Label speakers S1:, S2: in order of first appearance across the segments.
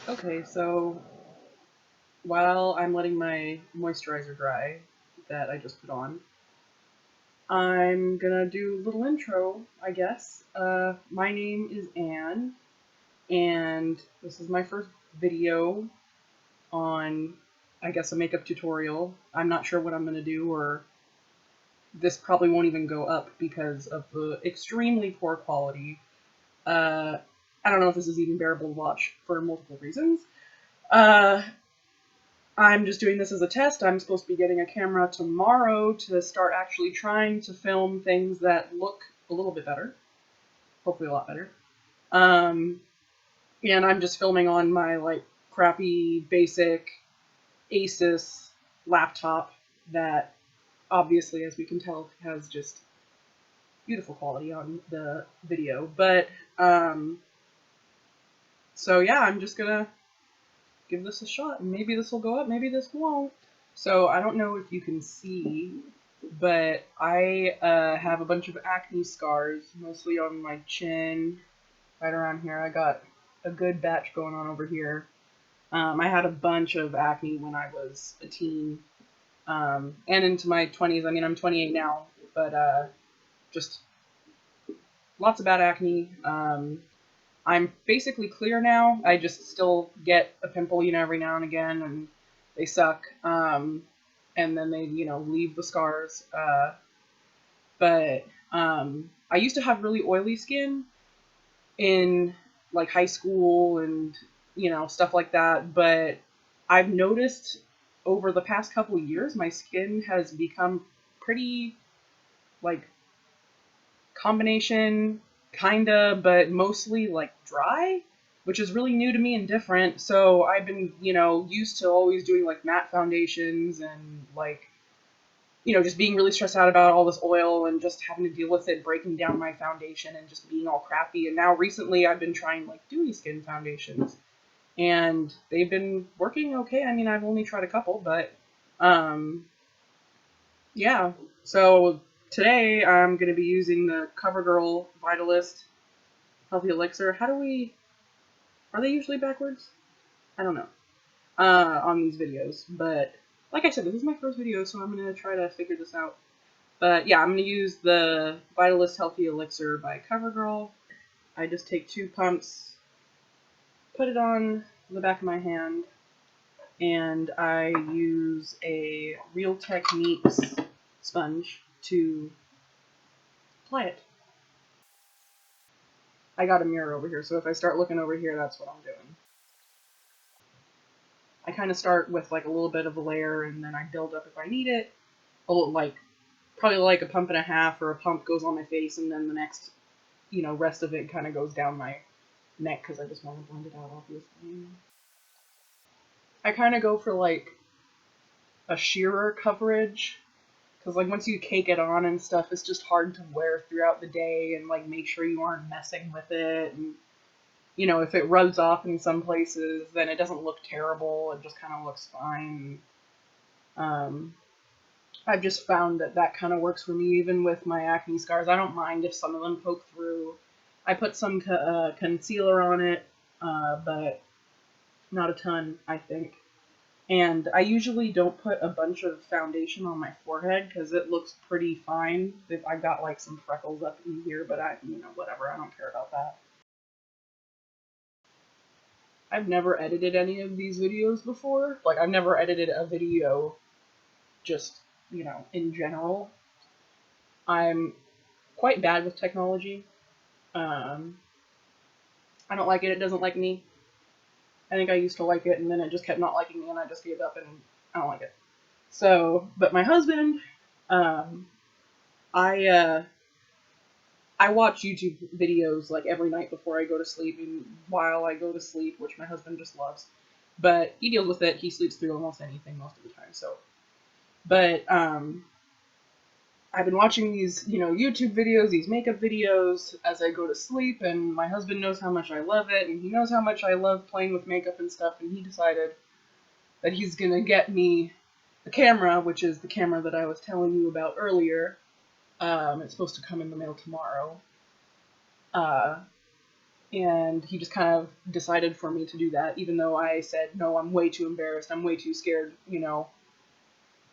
S1: Okay, so while I'm letting my moisturizer dry that I just put on, I'm gonna do a little intro, I guess. My name is Anne, and this is my first video on, I guess, a makeup tutorial. I'm not sure what I'm gonna do, or this probably won't even go up because of the extremely poor quality. Uh, I don't know if this is even bearable to watch for multiple reasons. Uh, I'm just doing this as a test. I'm supposed to be getting a camera tomorrow to start actually trying to film things that look a little bit better. Hopefully a lot better. And I'm just filming on my crappy basic Asus laptop that obviously, as we can tell, has just beautiful quality on the video. But so yeah, I'm just gonna give this a shot, and maybe this will go up, maybe this won't. So I don't know if you can see, but I have a bunch of acne scars, mostly on my chin, right around here. I got a good batch going on over here. I had a bunch of acne when I was a teen, and into my 20s. I mean, I'm 28 now, but just lots of bad acne. I'm basically clear now. I just still get a pimple, every now and again, and they suck. And then they, leave the scars. But I used to have really oily skin in high school and, stuff like that. But I've noticed over the past couple of years, my skin has become pretty like combination, kinda, but mostly dry, which is really new to me and different. So I've been, used to always doing matte foundations and just being really stressed out about all this oil and just having to deal with it breaking down my foundation and just being all crappy. And now recently I've been trying dewy skin foundations and they've been working okay. I mean, I've only tried a couple, but um yeah. So today I'm going to be using the Covergirl Vitalist Healthy Elixir. Are they usually backwards? I don't know. On these videos, but like I said, this is my first video, so I'm going to try to figure this out. But yeah, I'm going to use the Vitalist Healthy Elixir by Covergirl. I just take 2 pumps, put it on the back of my hand, and I use a Real Techniques sponge to apply it. I got a mirror over here, so if I start looking over here, that's what I'm doing. I kind of start with a little bit of a layer, and then I build up if I need it. A little, probably a pump and a half, or a pump goes on my face, and then the next, rest of it kind of goes down my neck, because I just want to blend it out, obviously. I kind of go for a sheerer coverage, because once you cake it on and stuff, it's just hard to wear throughout the day, and make sure you aren't messing with it, and if it rubs off in some places, then it doesn't look terrible. It just kind of looks fine. I've just found that kind of works for me, even with my acne scars. I don't mind if some of them poke through. I put some concealer on it, but not a ton, I think. And I usually don't put a bunch of foundation on my forehead because it looks pretty fine. I've got some freckles up in here, but whatever. I don't care about that. I've never edited any of these videos before. I've never edited a video just, in general. I'm quite bad with technology. Um, I don't like it. It doesn't like me. I think I used to like it, and then it just kept not liking me, and I just gave up, and I don't like it. So, but my husband, um, I watch YouTube videos every night before I go to sleep and while I go to sleep, which my husband just loves. But he deals with it. He sleeps through almost anything most of the time. So, but I've been watching these, YouTube videos, these makeup videos as I go to sleep, and my husband knows how much I love it, and he knows how much I love playing with makeup and stuff, and he decided that he's gonna get me the camera, which is the camera that I was telling you about earlier. It's supposed to come in the mail tomorrow. Uh, and he just kind of decided for me to do that, even though I said, no, I'm way too embarrassed, I'm way too scared, you know,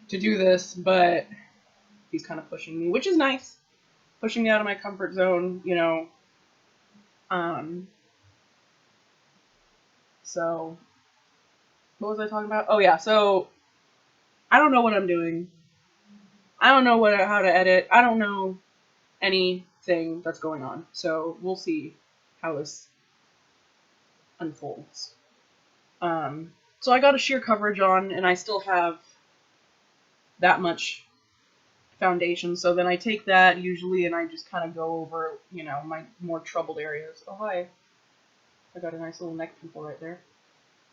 S1: to do this, but he's kind of pushing me, which is nice, pushing me out of my comfort zone, you know. So, what was I talking about? Oh yeah, so I don't know what I'm doing. I don't know how to edit. I don't know anything that's going on. So we'll see how this unfolds. So I got a sheer coverage on, and I still have that much foundation. So then I take that usually, and I just kind of go over, you know, my more troubled areas. Oh hi, I got a nice little neck pimple right there.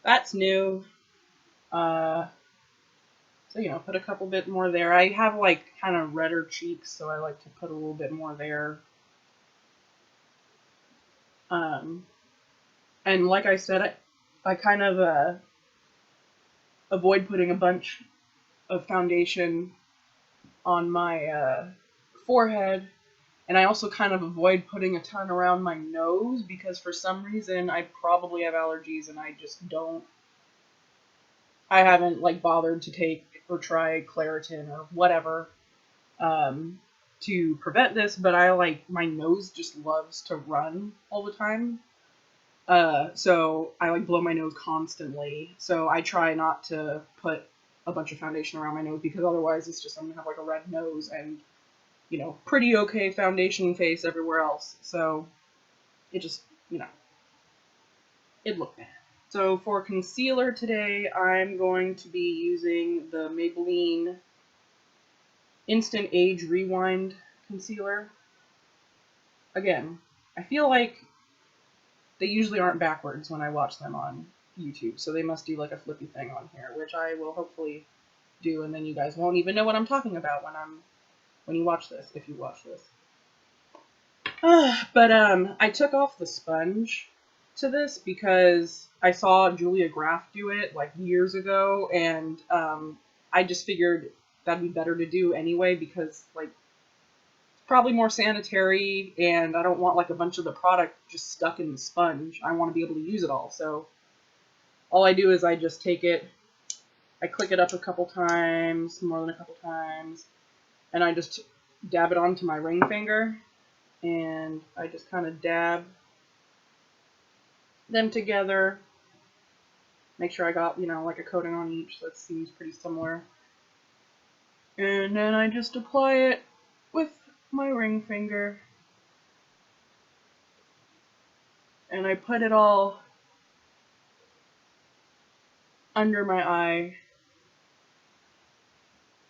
S1: That's new. So, you know, put a couple bit more there. I have like kind of redder cheeks, so I like to put a little bit more there. And like I said, I kind of avoid putting a bunch of foundation on my forehead, and I also kind of avoid putting a ton around my nose because for some reason I probably have allergies and I just don't. I haven't like bothered to take or try Claritin or whatever to prevent this, but I like my nose just loves to run all the time. So I like blow my nose constantly. So I try not to put a bunch of foundation around my nose because otherwise it's just I'm gonna have like a red nose and, you know, pretty okay foundation face everywhere else. So it just, you know, it looked bad. So for concealer today, I'm going to be using the Maybelline Instant Age Rewind concealer. Again, I feel like they usually aren't backwards when I watch them on YouTube, so they must do like a flippy thing on here, which I will hopefully do, and then you guys won't even know what I'm talking about when you watch this, if you watch this. But I took off the sponge to this because I saw Julia Graf do it like years ago, and I just figured that'd be better to do anyway because like it's probably more sanitary, and I don't want like a bunch of the product just stuck in the sponge. I want to be able to use it all. So all I do is I just take it, I click it up a couple times, more than a couple times, and I just dab it onto my ring finger, and I just kind of dab them together. Make sure I got, you know, like a coating on each, so that seems pretty similar. And then I just apply it with my ring finger. And I put it all under my eye.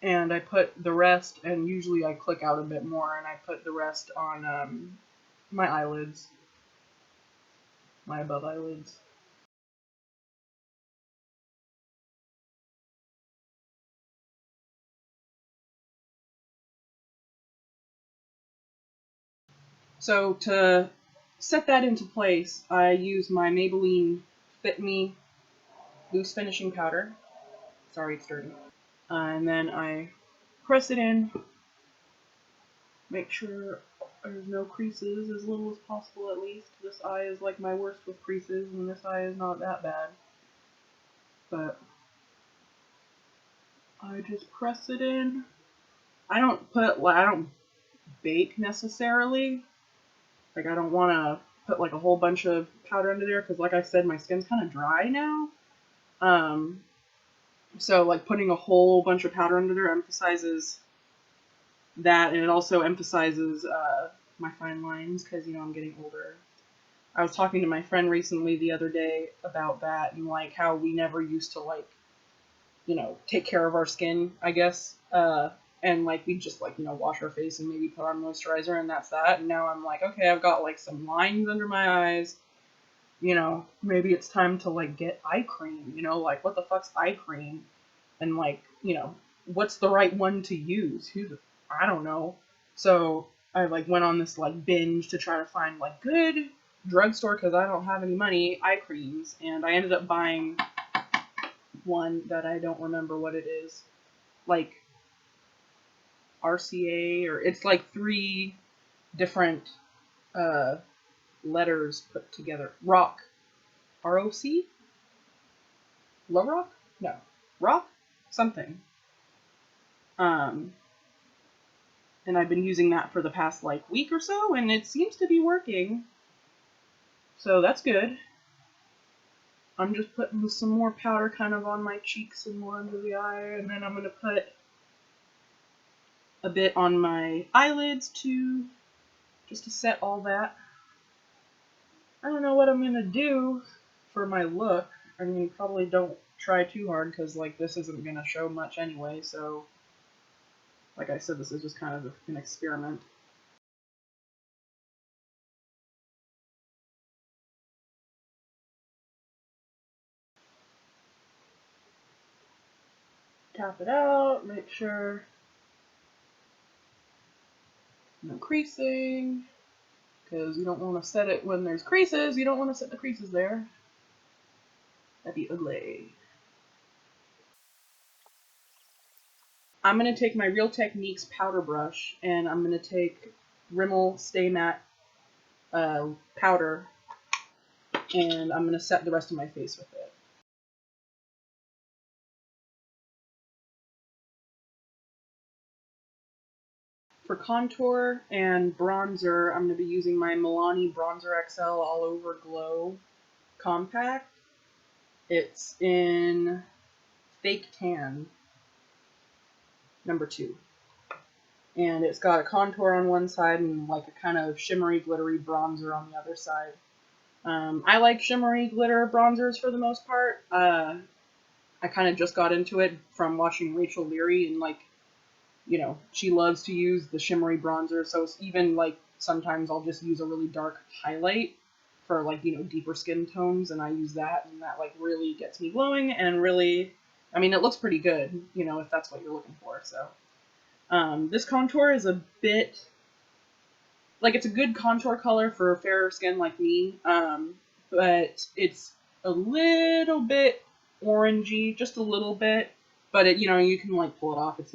S1: And I put the rest, and usually I click out a bit more, and I put the rest on my eyelids, my above eyelids. So to set that into place, I use my Maybelline Fit Me Loose Finishing Powder. Sorry, it's dirty. And then I press it in, make sure there's no creases, as little as possible at least. This eye is like my worst with creases, and this eye is not that bad. But I just press it in. I don't bake necessarily. Like I don't want to put like a whole bunch of powder under there because like I said, my skin's kind of dry now. So like putting a whole bunch of powder under there emphasizes that, and it also emphasizes my fine lines because, you know, I'm getting older. I was talking to my friend recently the other day about that and like how we never used to like, you know, take care of our skin, I guess. And like we just like, you know, wash our face and maybe put on moisturizer and that's that. And now I'm like, okay, I've got like some lines under my eyes. You know, maybe it's time to like get eye cream, you know, like what the fuck's eye cream? And like, you know, what's the right one to use? I don't know. So I like went on this like binge to try to find like good drugstore because I don't have any money eye creams, and I ended up buying one that I don't remember what it is, like RCA, or it's like three different letters put together. Rock. R-O-C? Loreal? No. Rock? Something. And I've been using that for the past like week or so, and it seems to be working. So that's good. I'm just putting some more powder kind of on my cheeks and more under the eye, and then I'm going to put a bit on my eyelids too, just to set all that. I don't know what I'm going to do for my look. I mean, probably don't try too hard, because like this isn't going to show much anyway, so like I said, this is just kind of an experiment. Tap it out, make sure no creasing, because you don't want to set it when there's creases. You don't want to set the creases there. That'd be ugly. I'm going to take my Real Techniques powder brush, and I'm going to take Rimmel Stay Matte powder, and I'm going to set the rest of my face with it. For contour and bronzer, I'm going to be using my Milani Bronzer XL All Over Glow Compact. It's in Fake Tan, number 2. And it's got a contour on one side and like a kind of shimmery, glittery bronzer on the other side. I like shimmery glitter bronzers for the most part. I kind of just got into it from watching Rachel Leary, and like, you know, she loves to use the shimmery bronzer, so it's even like sometimes I'll just use a really dark highlight for like, you know, deeper skin tones, and I use that, and that like really gets me glowing, and really, I mean, it looks pretty good, you know, if that's what you're looking for. So this contour is a bit like, it's a good contour color for fairer skin like me, but it's a little bit orangey, just a little bit, but it, you know, you can like pull it off. It's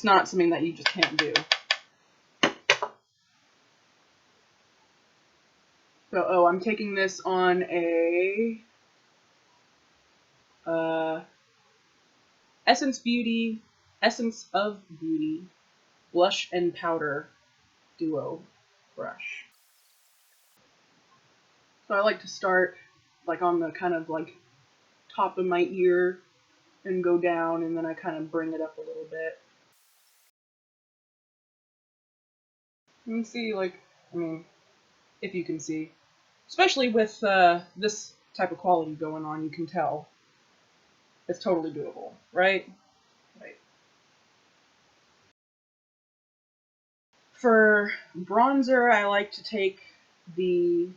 S1: not something that you just can't do. So, I'm taking this on a Essence of Beauty blush and powder duo brush. So I like to start like on the kind of like top of my ear and go down, and then I kind of bring it up a little bit. You can see, like, I mean, if you can see, especially with this type of quality going on, you can tell it's totally doable, right? Right. For bronzer, I like to take the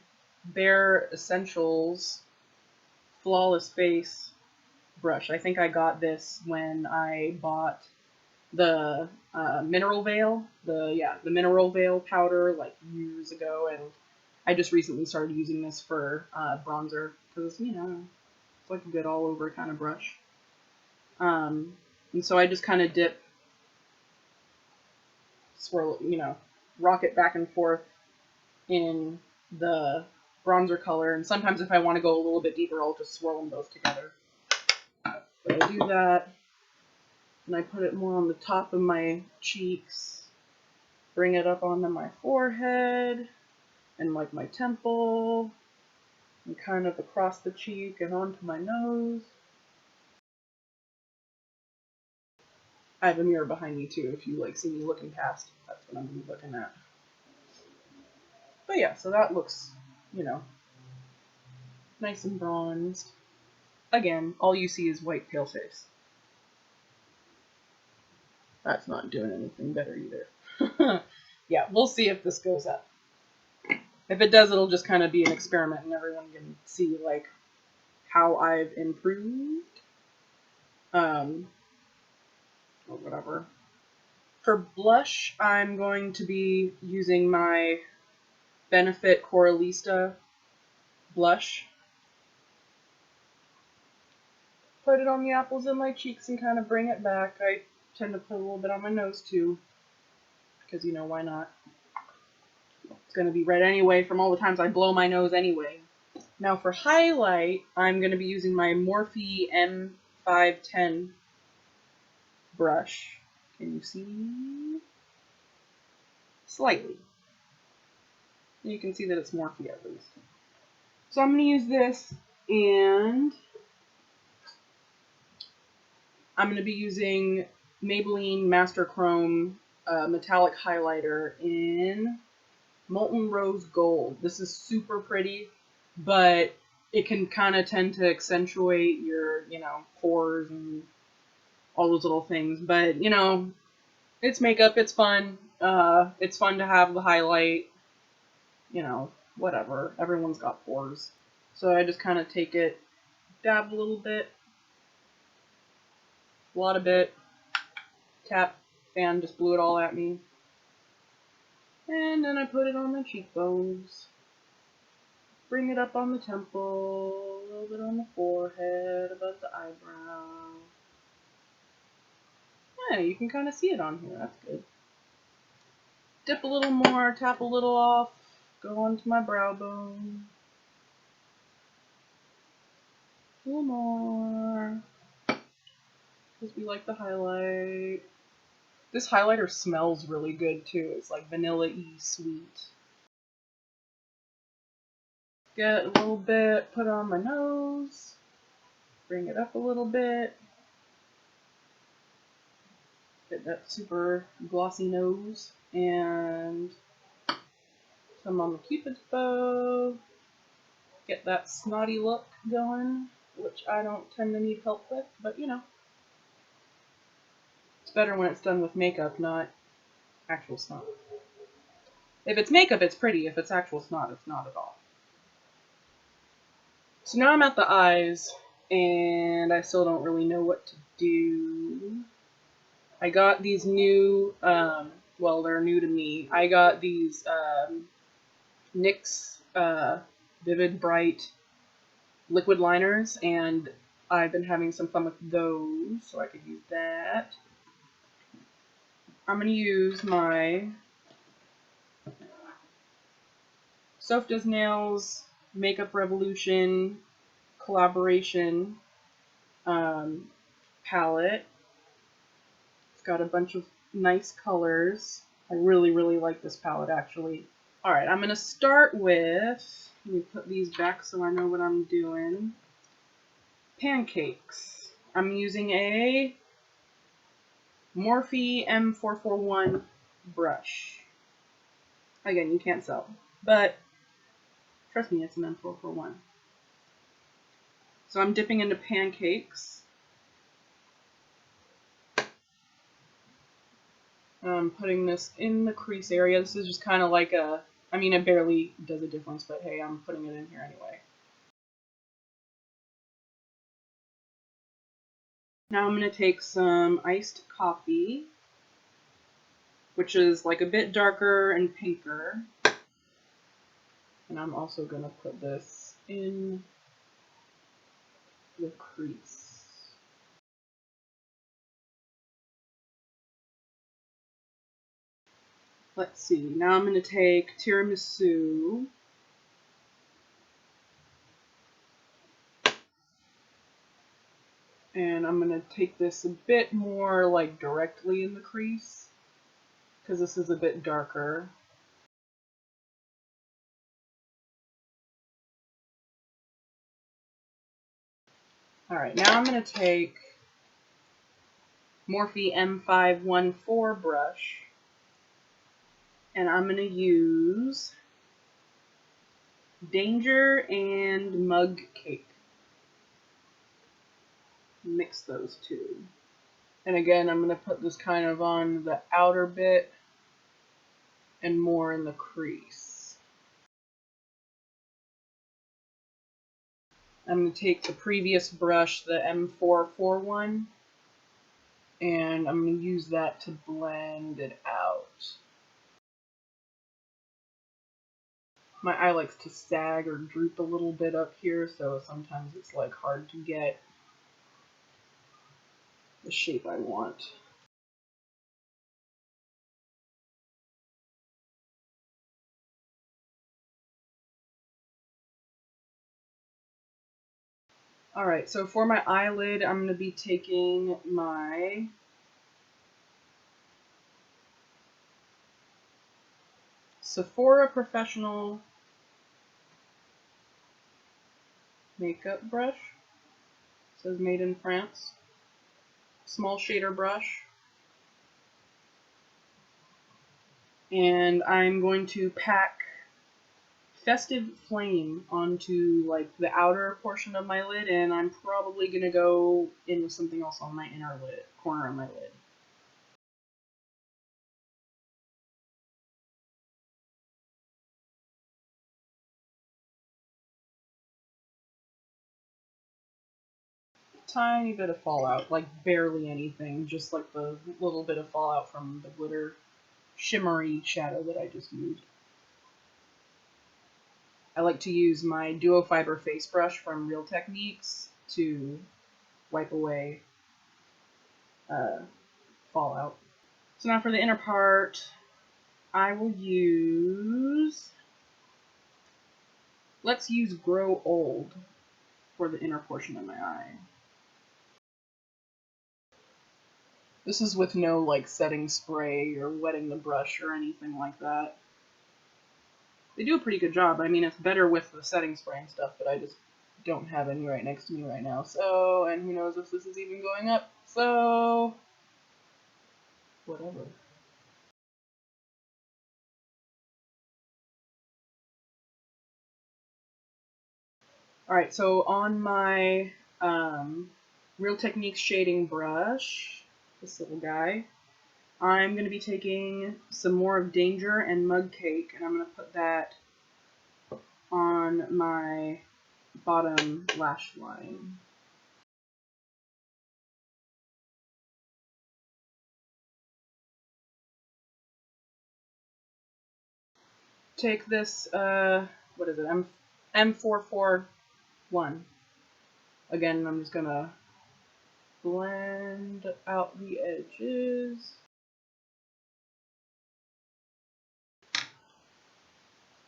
S1: Bare Essentials Flawless Face brush. I think I got this when I bought the Mineral Veil, the Mineral Veil powder like years ago, and I just recently started using this for bronzer because, you know, it's like a good all over kind of brush. And so I just kind of dip, swirl, you know, rock it back and forth in the bronzer color, and sometimes if I want to go a little bit deeper, I'll just swirl them both together. So I do that, and I put it more on the top of my cheeks, bring it up onto my forehead, and like my temple, and kind of across the cheek and onto my nose. I have a mirror behind me too, if you like see me looking past, that's what I'm gonna be looking at. But yeah, so that looks, you know, nice and bronzed. Again, all you see is white pale face. That's not doing anything better either. Yeah, we'll see if this goes up. If it does, it'll just kind of be an experiment and everyone can see like how I've improved. Or whatever. For blush, I'm going to be using my Benefit Coralista blush. Put it on the apples of my cheeks and kind of bring it back. I tend to put a little bit on my nose too, because, you know, why not? It's going to be red anyway from all the times I blow my nose anyway. Now for highlight, I'm going to be using my Morphe M510 brush. Can you see? Slightly. You can see that it's Morphe at least. So I'm going to use this, and I'm going to be using Maybelline Master Chrome metallic highlighter in Molten Rose Gold. This is super pretty, but it can kind of tend to accentuate your, pores and all those little things. But, it's makeup, it's fun. It's fun to have the highlight, whatever. Everyone's got pores. So I just kind of take it, dab a little bit, blot a bit, tap, fan just blew it all at me. And then I put it on the cheekbones. Bring it up on the temple, a little bit on the forehead, above the eyebrow. Yeah, you can kind of see it on here. That's good. Dip a little more, tap a little off, go onto my brow bone. A little more. Because we like the highlight. This highlighter smells really good too. It's like vanilla-y sweet. Get a little bit, put it on my nose. Bring it up a little bit. Get that super glossy nose. And some on the Cupid's bow. Get that snotty look going, which I don't tend to need help with, but it's better when it's done with makeup, not actual snot. If it's makeup, it's pretty. If it's actual snot, it's not at all. So now I'm at the eyes, and I still don't really know what to do. I got these new, well, they're new to me. I got these NYX Vivid Bright liquid liners, and I've been having some fun with those, so I could use that. I'm going to use my Soph Does Nails Makeup Revolution collaboration palette. It's got a bunch of nice colors. I really, really like this palette, actually. Alright, I'm going to start with, let me put these back so I know what I'm doing. Pancakes. I'm using a Morphe M441 brush. Again, you can't tell, but trust me, it's an M441. So I'm dipping into Pancakes. I'm putting this in the crease area. This is just kind of like a, I mean, it barely does a difference, but hey, I'm putting it in here anyway. Now I'm going to take some iced coffee, which is like a bit darker and pinker. And I'm also going to put this in the crease. Let's see, now I'm going to take Tiramisu. And I'm going to take this a bit more like directly in the crease, because this is a bit darker. Alright, now I'm going to take Morphe M514 brush, and I'm going to use Danger and Mug Cake. Mix those two. And again, I'm going to put this kind of on the outer bit and more in the crease. I'm going to take the previous brush, the M441, and I'm going to use that to blend it out. My eye likes to sag or droop a little bit up here, so sometimes it's like hard to get the shape I want. Alright, so for my eyelid, I'm going to be taking my Sephora Professional makeup brush. It says made in France. Small shader brush. And I'm going to pack Festive Flame onto like the outer portion of my lid, and I'm probably going to go in with something else on my inner lid, corner of my lid. Tiny bit of fallout, like barely anything, just like the little bit of fallout from the glitter shimmery shadow that I just used. I like to use my Duo Fiber face brush from Real Techniques to wipe away fallout. So now for the inner part, I will use, let's use Grow Old for the inner portion of my eye. This is with no like setting spray or wetting the brush or anything like that. They do a pretty good job. I mean, it's better with the setting spray and stuff, but I just don't have any right next to me right now. So, and who knows if this is even going up. So, whatever. Alright, so on my Real Techniques shading brush, this little guy, I'm going to be taking some more of Danger and Mug Cake, and I'm going to put that on my bottom lash line. Take this, what is it, M441. Again, I'm just going to blend out the edges.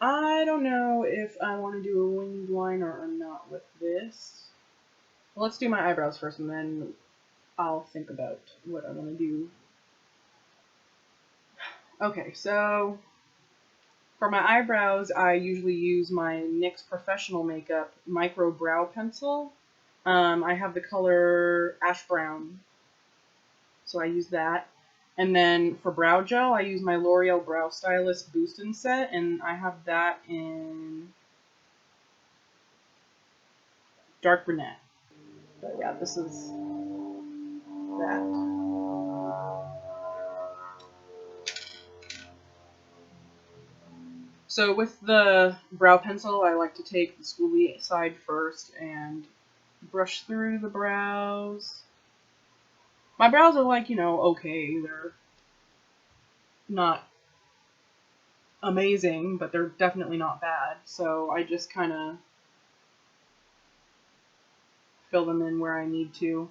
S1: I don't know if I want to do a winged liner or not with this. Well, let's do my eyebrows first, and then I'll think about what I want to do. Okay, so for my eyebrows, I usually use my NYX Professional Makeup Micro Brow Pencil. I have the color Ash Brown, so I use that. And then for brow gel, I use my L'Oreal Brow Stylist Boost and Set, and I have that in dark brunette. But yeah, this is that. So with the brow pencil, I like to take the spoolie side first and brush through the brows. My brows are like, you know, okay. They're not amazing, but they're definitely not bad. So I just kind of fill them in where I need to.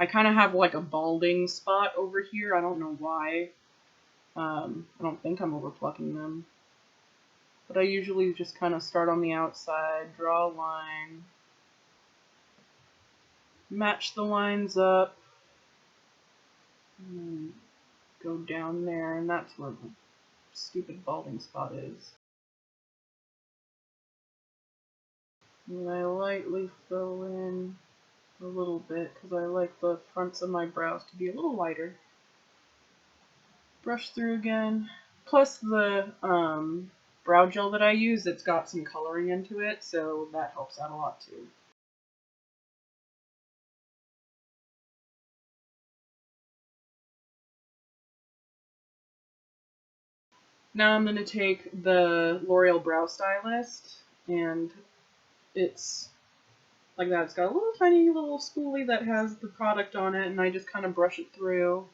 S1: I kind of have like a balding spot over here. I don't know why. I don't think I'm overplucking them. But I usually just kind of start on the outside, draw a line, match the lines up, and go down there, and that's where the stupid balding spot is. And I lightly fill in a little bit because I like the fronts of my brows to be a little lighter. Brush through again. Plus the brow gel that I use, it's got some coloring into it, so that helps out a lot too. Now I'm going to take the L'Oreal Brow Stylist, and it's like that. It's got a little tiny little spoolie that has the product on it, and I just kind of brush it through.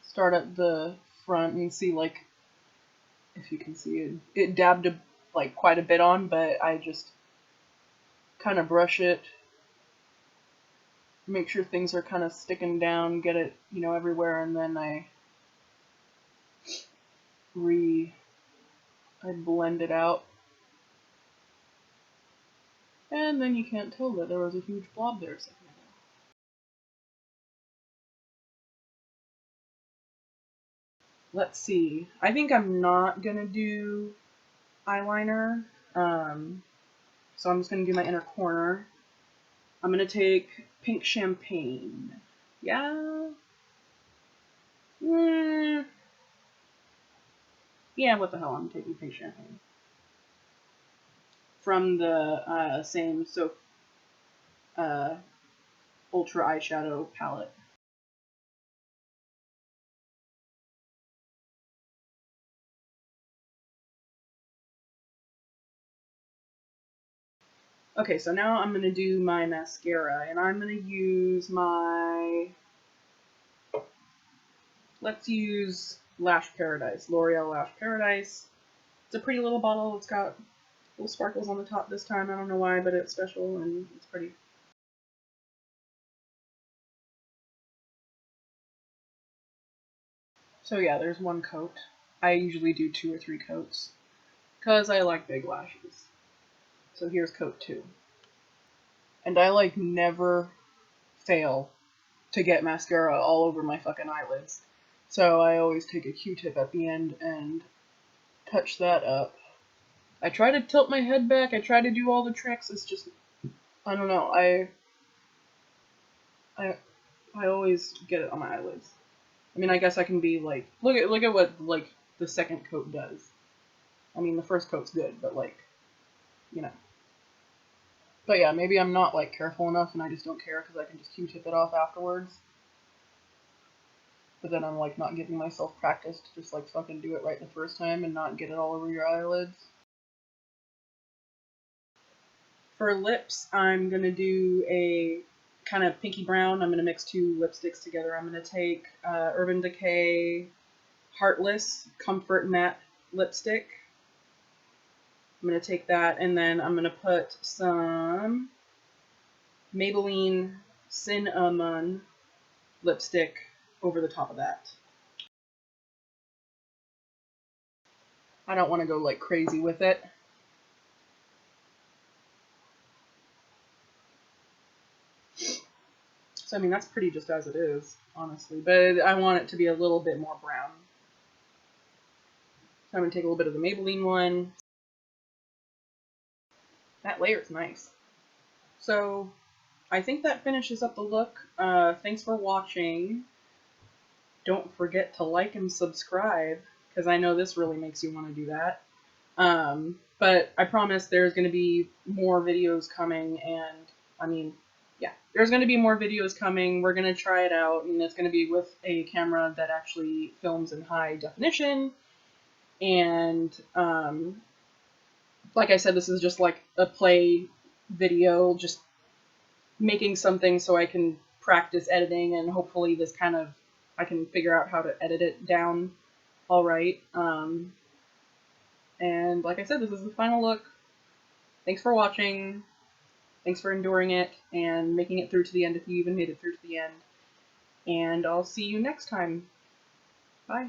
S1: Start at the front and see, like, if you can see it. It dabbed like quite a bit on, but I just kind of brush it, make sure things are kind of sticking down, get it, you know, everywhere, and then I blend it out. And then you can't tell that there was a huge blob there a second ago. Let's see. I think I'm not gonna do eyeliner. So I'm just gonna do my inner corner. I'm gonna take pink champagne. Yeah. Yeah, what the hell, I'm taking pink champagne. From the same Soph Ultra Eyeshadow palette. Okay, so now I'm gonna do my mascara, and I'm gonna use my... Let's use Lash Paradise, L'Oreal Lash Paradise. It's a pretty little bottle. It's got little sparkles on the top this time. I don't know why, but it's special and it's pretty. So yeah, there's one coat. I usually do 2 or 3 coats because I like big lashes. So here's coat 2. And I like never fail to get mascara all over my fucking eyelids. So I always take a Q-tip at the end and touch that up. I try to tilt my head back, I try to do all the tricks, it's just, I don't know, I always get it on my eyelids. I mean, I guess I can be like, look at what, like, the second coat does. I mean, the first coat's good, but like, you know. But yeah, maybe I'm not like careful enough and I just don't care because I can just Q-tip it off afterwards. But then I'm like not giving myself practice to just like fucking do it right the first time and not get it all over your eyelids. For lips, I'm gonna do a kind of pinky brown. I'm gonna mix 2 lipsticks together. I'm gonna take Urban Decay Heartless Comfort Matte Lipstick. I'm gonna take that and then I'm gonna put some Maybelline Sin-a-Mon lipstick over the top of that. I don't want to go like crazy with it. So I mean that's pretty just as it is, honestly, but I want it to be a little bit more brown. So I'm gonna take a little bit of the Maybelline one. That layer's nice. So I think that finishes up the look. Thanks for watching. Don't forget to like and subscribe, because I know this really makes you want to do that. But I promise there's going to be more videos coming, and I mean, yeah, there's going to be more videos coming. We're going to try it out, and it's going to be with a camera that actually films in high definition. And like I said, this is just like a play video, just making something so I can practice editing, and hopefully this kind of, I can figure out how to edit it down all right. And like I said, this is the final look. Thanks for watching. Thanks for enduring it and making it through to the end if you even made it through to the end. And I'll see you next time. Bye.